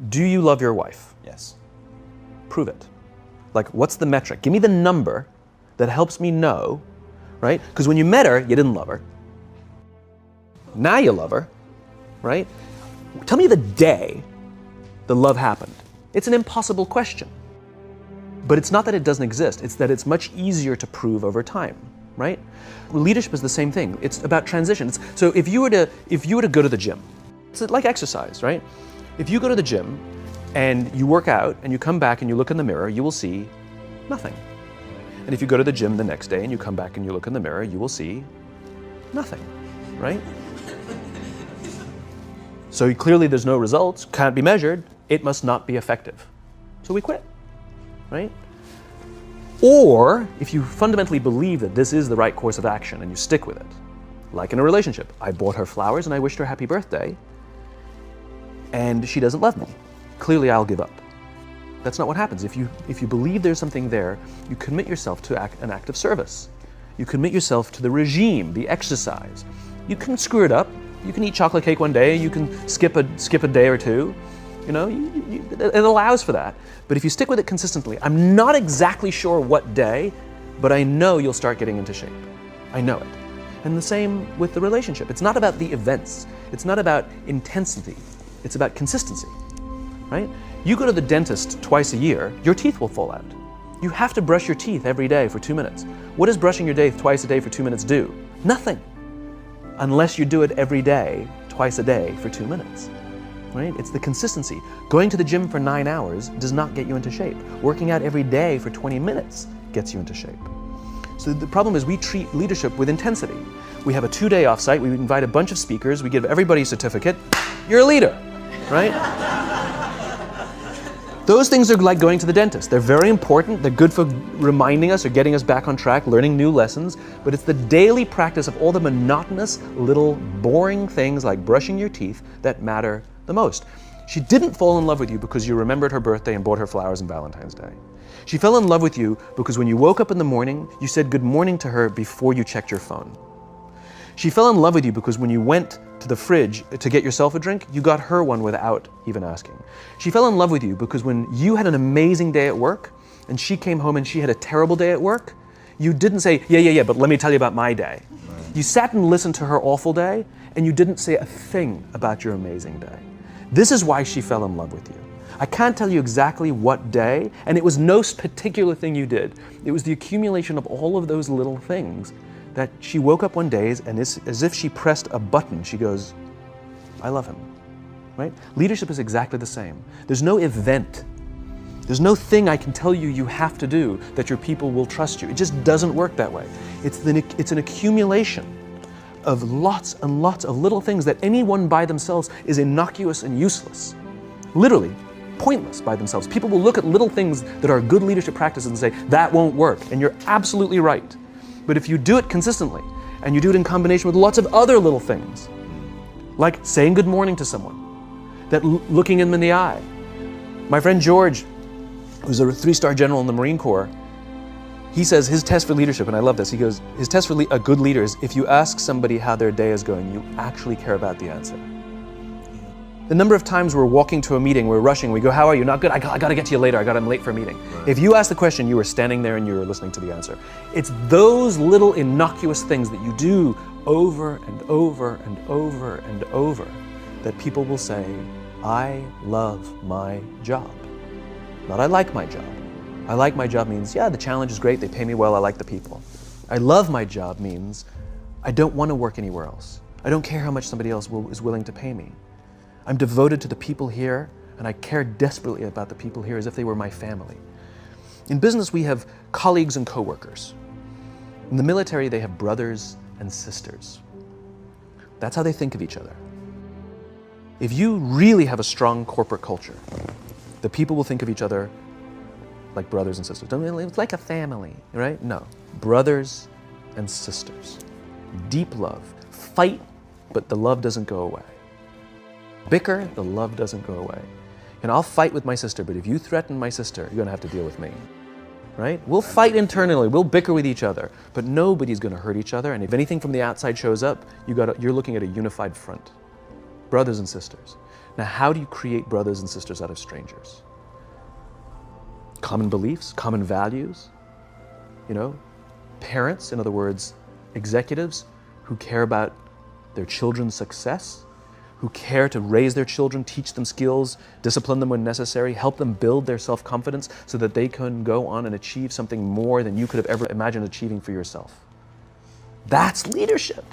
Do you love your wife? Yes. Prove it. Like, what's the metric? Give me the number that helps me know, right? Because when you met her, you didn't love her. Now you love her, right? Tell me the day the love happened. It's an impossible question. But it's not that it doesn't exist, it's that it's much easier to prove over time, right? Leadership is the same thing. It's about transitions. So if you were to go to the gym, it's like exercise, right? If you go to the gym and you work out and you come back and you look in the mirror, you will see nothing. And if you go to the gym the next day and you come back and you look in the mirror, you will see nothing, right? So clearly there's no results, can't be measured, it must not be effective. So we quit, right? Or if you fundamentally believe that this is the right course of action and you stick with it, like in a relationship, I bought her flowers and I wished her happy birthday, and she doesn't love me. Clearly I'll give up. That's not what happens. If you believe there's something there, you commit yourself to an act of service. You commit yourself to the regime, the exercise. You can screw it up. You can eat chocolate cake one day, you can skip a day or two. You know, it allows for that. But if you stick with it consistently, I'm not exactly sure what day, but I know you'll start getting into shape. I know it. And the same with the relationship. It's not about the events. It's not about intensity. It's about consistency, right? You go to the dentist twice a year, your teeth will fall out. You have to brush your teeth every day for 2 minutes. What does brushing your teeth twice a day for 2 minutes do? Nothing. Unless you do it every day, twice a day for 2 minutes, right? It's the consistency. Going to the gym for 9 hours does not get you into shape. Working out every day for 20 minutes gets you into shape. So the problem is we treat leadership with intensity. We have a 2-day offsite, we invite a bunch of speakers, we give everybody a certificate, you're a leader, right? Those things are like going to the dentist. They're very important, they're good for reminding us or getting us back on track, learning new lessons, but it's the daily practice of all the monotonous, little, boring things like brushing your teeth that matter the most. She didn't fall in love with you because you remembered her birthday and bought her flowers on Valentine's Day. She fell in love with you because when you woke up in the morning, you said good morning to her before you checked your phone. She fell in love with you because when you went to the fridge to get yourself a drink, you got her one without even asking. She fell in love with you because when you had an amazing day at work and she came home and she had a terrible day at work, you didn't say, yeah, but let me tell you about my day. You sat and listened to her awful day and you didn't say a thing about your amazing day. This is why she fell in love with you. I can't tell you exactly what day, and it was no particular thing you did. It was the accumulation of all of those little things that she woke up one day and as if she pressed a button, she goes, I love him, right? Leadership is exactly the same. There's no event. There's no thing I can tell you you have to do that your people will trust you. It just doesn't work that way. It's an accumulation of lots and lots of little things that anyone by themselves is innocuous and useless. Literally, pointless by themselves. People will look at little things that are good leadership practices and say, that won't work, and you're absolutely right. But if you do it consistently, and you do it in combination with lots of other little things, like saying good morning to someone, that looking them in the eye. My friend George, who's a 3-star general in the Marine Corps, he says his test for leadership, and I love this, he goes, his test for a good leader is if you ask somebody how their day is going, you actually care about the answer. The number of times we're walking to a meeting, we're rushing, we go, how are you? Not good, I gotta get to you later, I'm late for a meeting. Right. If you ask the question, you were standing there and you were listening to the answer. It's those little innocuous things that you do over and over and over and over that people will say, I love my job. Not I like my job. I like my job means, yeah, the challenge is great, they pay me well, I like the people. I love my job means, I don't want to work anywhere else. I don't care how much somebody else is willing to pay me. I'm devoted to the people here, and I care desperately about the people here as if they were my family. In business, we have colleagues and coworkers. In the military, they have brothers and sisters. That's how they think of each other. If you really have a strong corporate culture, the people will think of each other like brothers and sisters. It's like a family, right? No, brothers and sisters. Deep love. Fight, but the love doesn't go away. Bicker, the love doesn't go away. And I'll fight with my sister, but if you threaten my sister, you're gonna have to deal with me, right? We'll fight internally, we'll bicker with each other, but nobody's gonna hurt each other, and if anything from the outside shows up, you're looking at a unified front. Brothers and sisters. Now, how do you create brothers and sisters out of strangers? Common beliefs, common values, parents, in other words, executives who care about their children's success, who care to raise their children, teach them skills, discipline them when necessary, help them build their self-confidence so that they can go on and achieve something more than you could have ever imagined achieving for yourself. That's leadership.